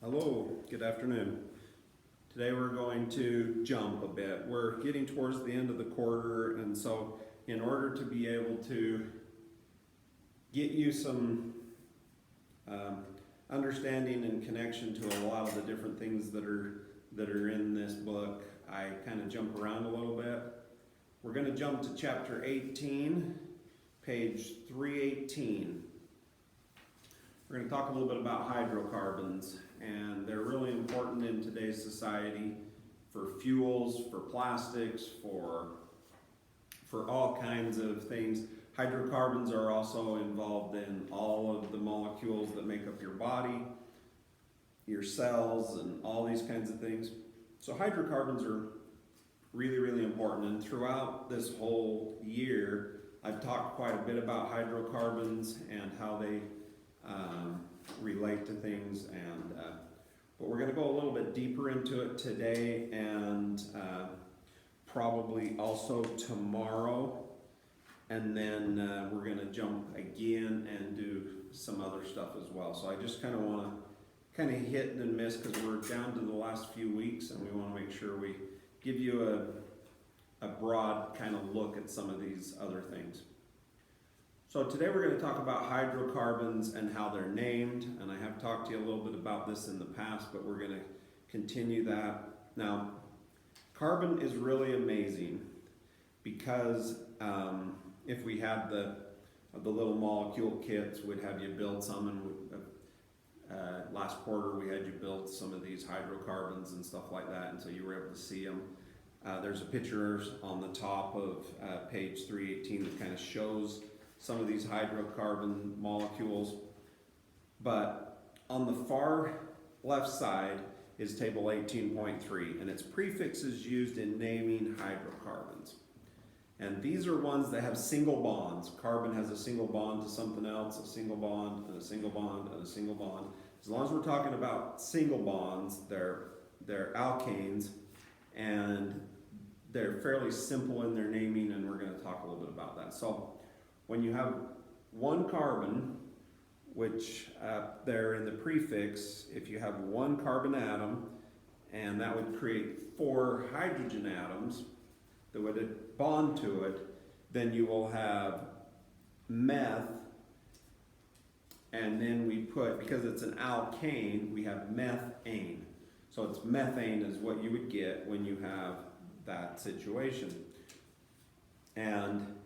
Hello, good afternoon. Today we're going to jump a bit. We're getting towards the end of the quarter, and so in order to be able to get you some understanding and connection to a lot of the different things that are in this book, I kind of jump around a little bit. We're going to jump to chapter 18, page 318. We're going to talk a little bit about hydrocarbons, and they're really important in today's society for fuels, for plastics, for all kinds of things. Hydrocarbons are also involved in all of the molecules that make up your body, your cells, and all these kinds of things. So hydrocarbons are really, really important, and throughout this whole year, I've talked quite a bit about hydrocarbons and how they relate to things, and but we're going to go a little bit deeper into it today, and probably also tomorrow, and then we're going to jump again and do some other stuff as well. So I just kind of want to hit and miss, because we're down to the last few weeks, and we want to make sure we give you a broad kind of look at some of these other things. So today we're going to talk about hydrocarbons and how they're named, and I have talked to you a little bit about this in the past, but we're going to continue that. Now, carbon is really amazing because if we had the little molecule kits, we'd have you build some, and last quarter we had you build some of these hydrocarbons and stuff like that, and so you were able to see them. There's a picture on the top of page 318 that kind of shows some of these hydrocarbon molecules, but on the far left side is table 18.3, and it's prefixes used in naming hydrocarbons. And these are ones that have single bonds. Carbon has a single bond to something else, a single bond, and a single bond, and a single bond. As long as we're talking about single bonds, they're alkanes, and they're fairly simple in their naming, and we're going to talk a little bit about that. So when you have one carbon, which there in the prefix, if you have one carbon atom, and that would create 4 hydrogen atoms that would bond to it, then you will have meth, and then we put, because it's an alkane, we have methane. So it's methane is what you would get when you have that situation. And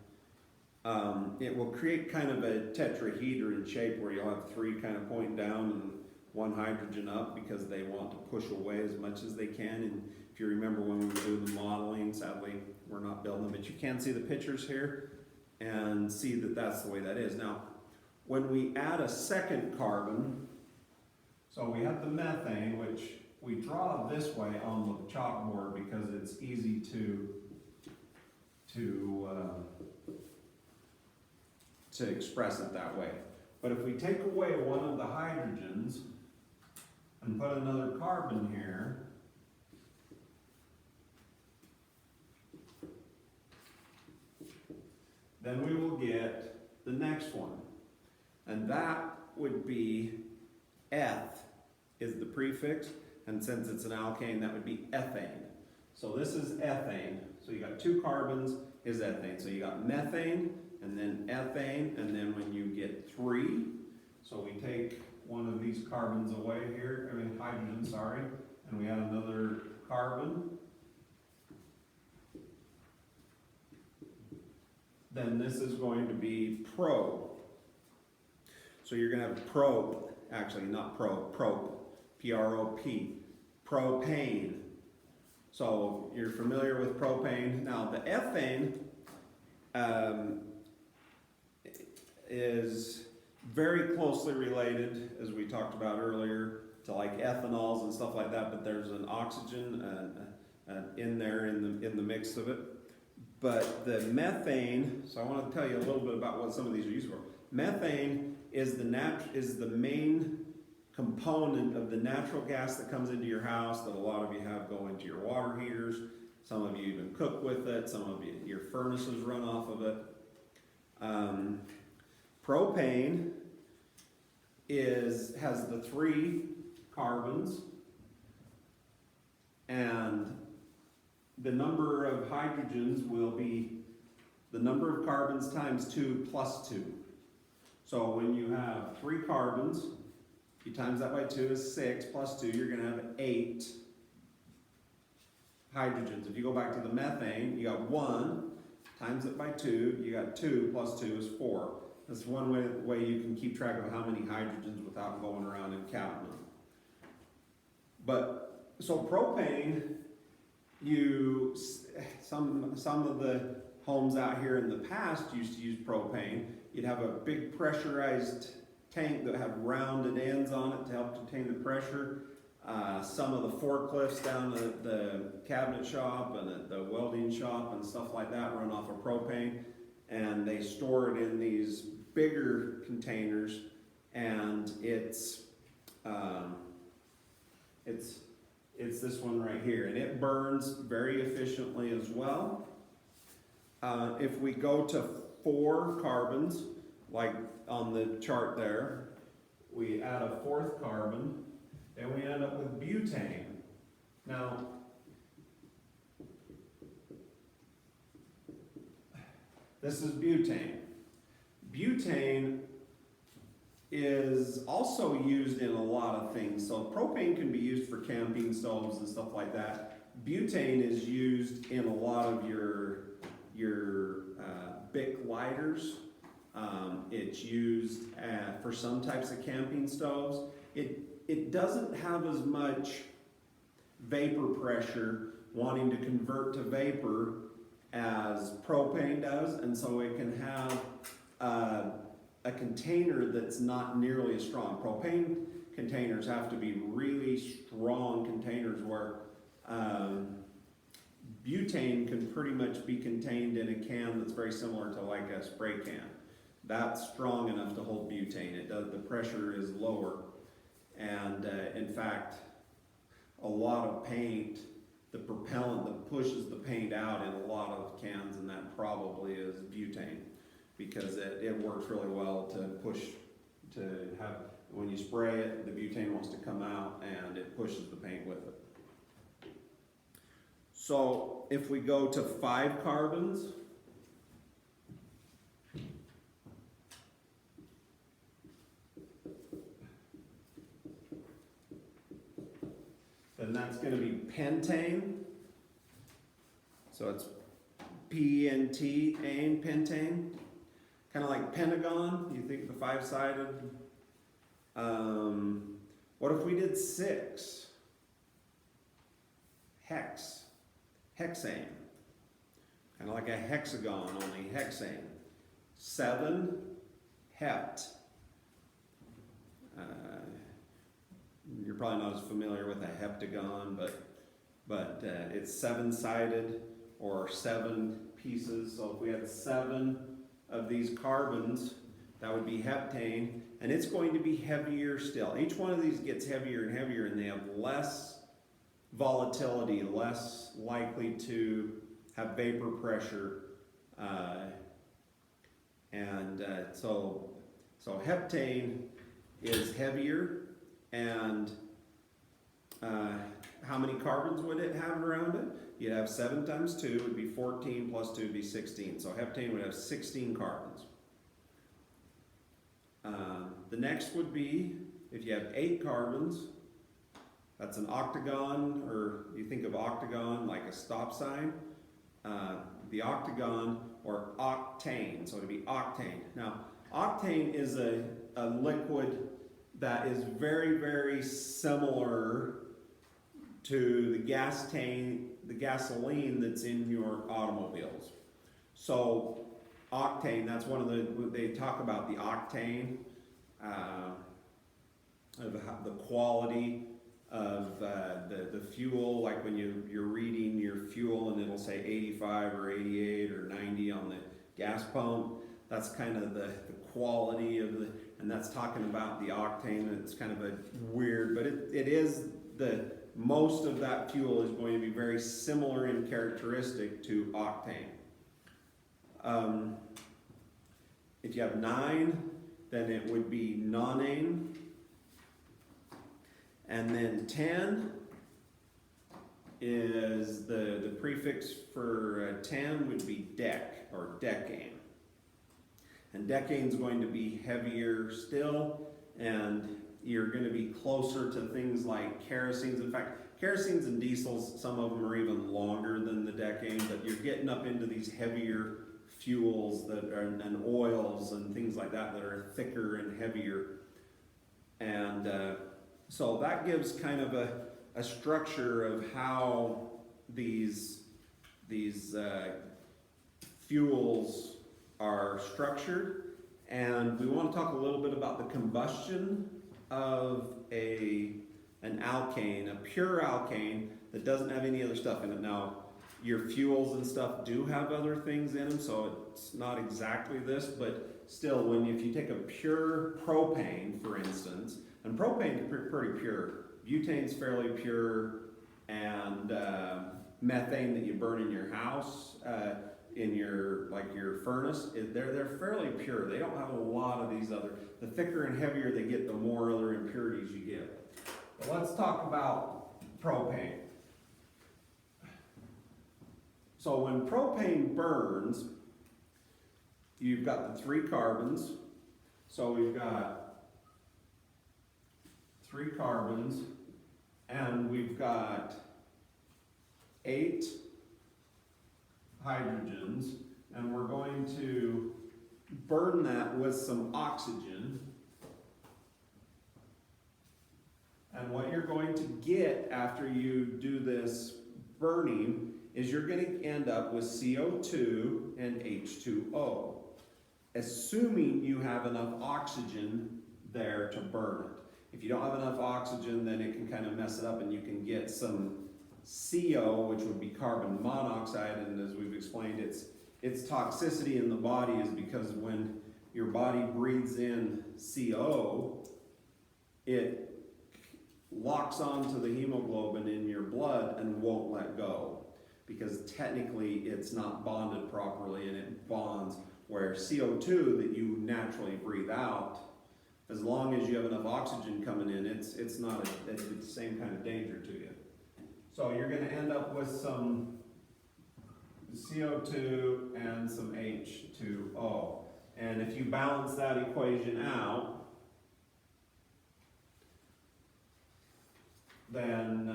it will create kind of a tetrahedron shape where you'll have 3 kind of pointing down and 1 hydrogen up, because they want to push away as much as they can. And if you remember when we were doing the modeling, sadly we're not building them, but you can see the pictures here and see that that's the way that is. Now, when we add a second carbon, so we have the methane, which we draw this way on the chalkboard because it's easy to express it that way. But if we take away one of the hydrogens and put another carbon here, then we will get the next one. And that would be eth is the prefix, and since it's an alkane, that would be ethane. So this is ethane. So you got 2 carbons is ethane. So you got methane, and then ethane, and then when you get 3, so we take one of these carbons away here, hydrogen, sorry, and we add another carbon. Then this is going to be pro. So you're going to have pro, actually not prop, P-R-O-P, propane. So you're familiar with propane. Now the ethane is very closely related, as we talked about earlier, to like ethanols and stuff like that, but there's an oxygen in there in the mix of it. But the methane, so I want to tell you a little bit about what some of these are used for. Methane is the main component of the natural gas that comes into your house that a lot of you have go into your water heaters. Some of you even cook with it. Some of you, your furnaces run off of it. Propane has the 3 carbons, and the number of hydrogens will be the number of carbons times 2 plus 2. So when you have 3 carbons, you times that by 2 is 6, plus 2, you're going to have 8 hydrogens. If you go back to the methane, you got 1, times it by 2, you got 2, plus 2 is 4. That's one way you can keep track of how many hydrogens without going around and counting them. But, so propane, some of the homes out here in the past used to use propane. You'd have a big pressurized tank that had rounded ends on it to help contain the pressure. Some of the forklifts down at the cabinet shop and at the welding shop and stuff like that run off of propane, and they store it in these bigger containers, and it's this one right here, and it burns very efficiently as well. If we go to 4 carbons, like on the chart there, we add a 4th carbon, and we end up with butane. Now, this is butane. Butane is also used in a lot of things. So propane can be used for camping stoves and stuff like that. Butane is used in a lot of your Bic lighters. It's used for some types of camping stoves. It doesn't have as much vapor pressure wanting to convert to vapor as propane does, and so it can have a container that's not nearly as strong. Propane containers have to be really strong containers, where butane can pretty much be contained in a can that's very similar to like a spray can. That's strong enough to hold butane. The pressure is lower, and in fact, a lot of paint, the propellant that pushes the paint out in a lot of cans, and that probably is butane, because it works really well to push, to have, when you spray it, the butane wants to come out and it pushes the paint with it. So if we go to 5 carbons, then that's going to be pentane. So it's P-N-T-ane, pentane. Kind of like Pentagon, you think the 5-sided. What if we did 6? Hexane. Kind of like a hexagon, only hexane. 7, hept. You're probably not as familiar with a heptagon, but it's 7-sided or 7 pieces. So if we had 7 of these carbons, that would be heptane, and it's going to be heavier still. Each one of these gets heavier and heavier, and they have less volatility, less likely to have vapor pressure, so heptane is heavier. And how many carbons would it have around it? You'd have 7 times 2 would be 14, plus 2 would be 16. So heptane would have 16 carbons. The next would be, if you have 8 carbons, that's an octagon, or you think of octagon like a stop sign. The octagon, or octane, so it'd be octane. Now, octane is a liquid that is very, very similar to the gasoline that's in your automobiles. So octane, that's one of they talk about the octane, the quality of the fuel, like when you're reading your fuel and it'll say 85 or 88 or 90 on the gas pump. That's kind of the quality of the, and that's talking about the octane. It's kind of a weird, but it is most of that fuel is going to be very similar in characteristic to octane. If you have 9, then it would be nonane. And then 10 is the prefix for 10 would be dec or decane. And decane is going to be heavier still, and you're going to be closer to things like kerosenes. In fact, kerosenes and diesels, some of them are even longer than the decane, but you're getting up into these heavier fuels that are, and oils and things like that are thicker and heavier. And so that gives kind of a structure of how these fuels are structured. And we want to talk a little bit about the combustion of an alkane, a pure alkane that doesn't have any other stuff in it. Now, your fuels and stuff do have other things in them, so it's not exactly this, but still, if you take a pure propane, for instance, and propane is pretty pure. Butane's fairly pure, and methane that you burn in your house, in your furnace, they're fairly pure. They don't have a lot of these other. The thicker and heavier they get, the more other impurities you get. But let's talk about propane. So when propane burns, you've got the 3 carbons. So we've got 3 carbons, and we've got 8 hydrogens, and we're going to burn that with some oxygen. And what you're going to get after you do this burning is you're going to end up with CO2 and H2O, assuming you have enough oxygen there to burn it. If you don't have enough oxygen, then it can kind of mess it up, and you can get some CO, which would be carbon monoxide, and as we've explained, its toxicity in the body is because when your body breathes in CO, it locks onto the hemoglobin in your blood and won't let go, because technically it's not bonded properly, and it bonds, where CO2 that you naturally breathe out, as long as you have enough oxygen coming in, it's the same kind of danger to you. So you're going to end up with some CO2 and some H2O. And if you balance that equation out, then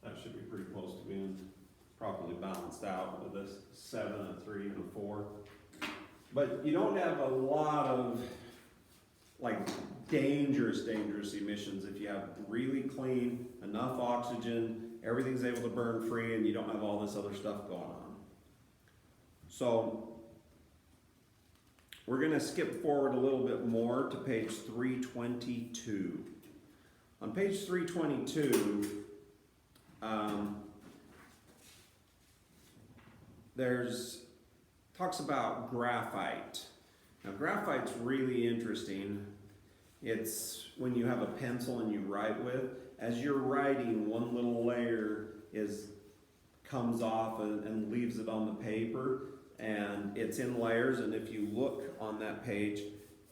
that should be pretty close to being properly balanced out with this 7, a 3, and a 4. But you don't have a lot of dangerous emissions if you have really clean, enough oxygen, everything's able to burn free, and you don't have all this other stuff going on. So we're going to skip forward a little bit more to page 322. On page 322, talks about graphite. Now, graphite's really interesting. It's when you have a pencil and you write with, as you're writing, one little layer comes off and leaves it on the paper, and it's in layers, and if you look on that page,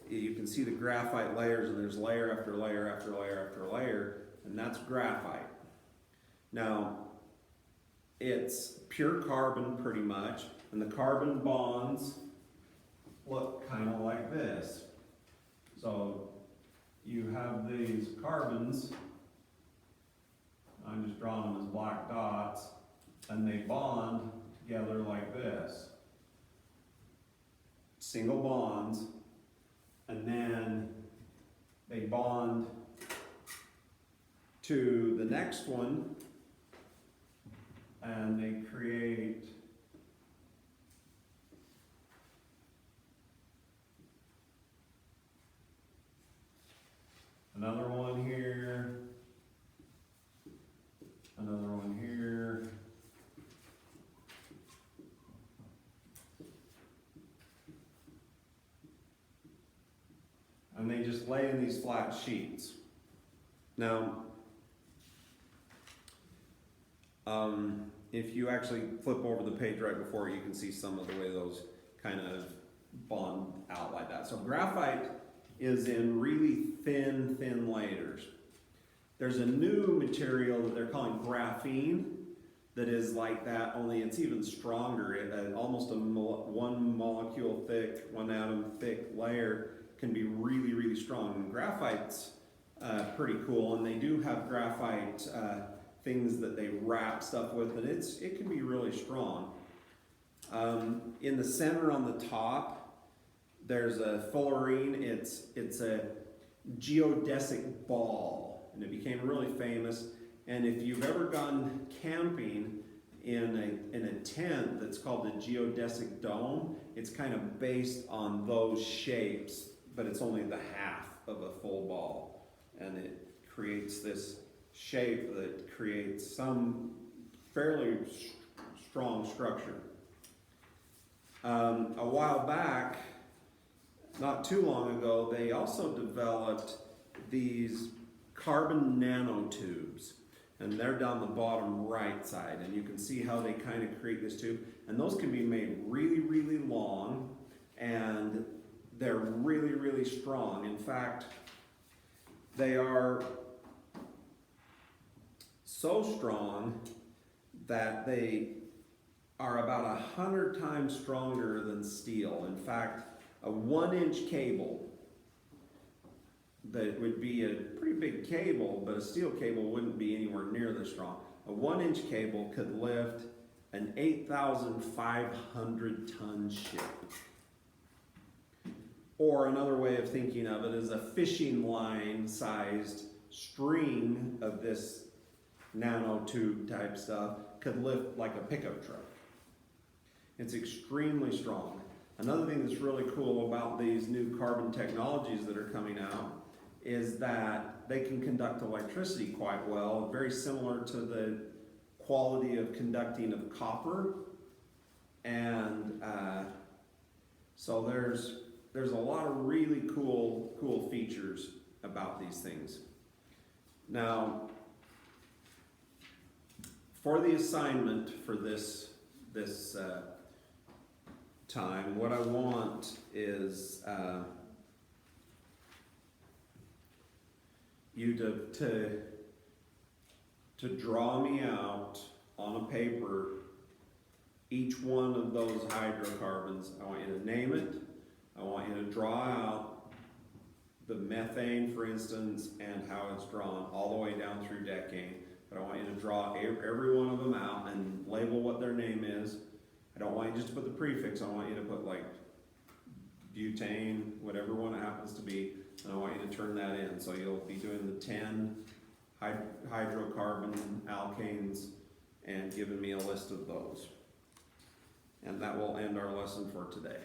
you can see the graphite layers, and there's layer after layer after layer after layer, and that's graphite. Now, it's pure carbon pretty much, and the carbon bonds look kind of like this. So you have these carbons, I'm just drawing them as black dots, and they bond together like this. Single bonds, and then they bond to the next one, and they create another one here, another one here, just lay in these flat sheets. Now, if you actually flip over the page right before, you can see some of the way those kind of bond out like that. So graphite is in really thin layers. There's a new material that they're calling graphene that is like that, only it's even stronger. Almost a one molecule thick, one atom thick layer can be really strong. And graphite's pretty cool, and they do have graphite things that they wrap stuff with, and it can be really strong. In the center on the top, there's a fullerene. It's a geodesic ball, and it became really famous. And if you've ever gone camping in a tent that's called the geodesic dome, it's kind of based on those shapes, but it's only the half of a full ball, and it creates this shape that creates some fairly strong structure. A while back, not too long ago, they also developed these carbon nanotubes, and they're down the bottom right side, and you can see how they kind of create this tube, and those can be made really long, and they're really strong. In fact, they are so strong that they are about 100 times stronger than steel. In fact, a 1-inch cable that would be a pretty big cable, but a steel cable wouldn't be anywhere near this strong. A 1-inch cable could lift an 8,500 ton ship. Or another way of thinking of it is a fishing line sized string of this nanotube type stuff could lift like a pickup truck. It's extremely strong. Another thing that's really cool about these new carbon technologies that are coming out is that they can conduct electricity quite well, very similar to the quality of conducting of copper. And so there's a lot of really cool features about these things. Now, for the assignment for this time, what I want is you to draw me out on a paper each one of those hydrocarbons. I want you to name it. I want you to draw out the methane, for instance, and how it's drawn all the way down through decane. But I want you to draw every one of them out and label what their name is. I don't want you just to put the prefix. I want you to put like butane, whatever one it happens to be, and I want you to turn that in. So you'll be doing the 10 hydrocarbon alkanes and giving me a list of those. And that will end our lesson for today.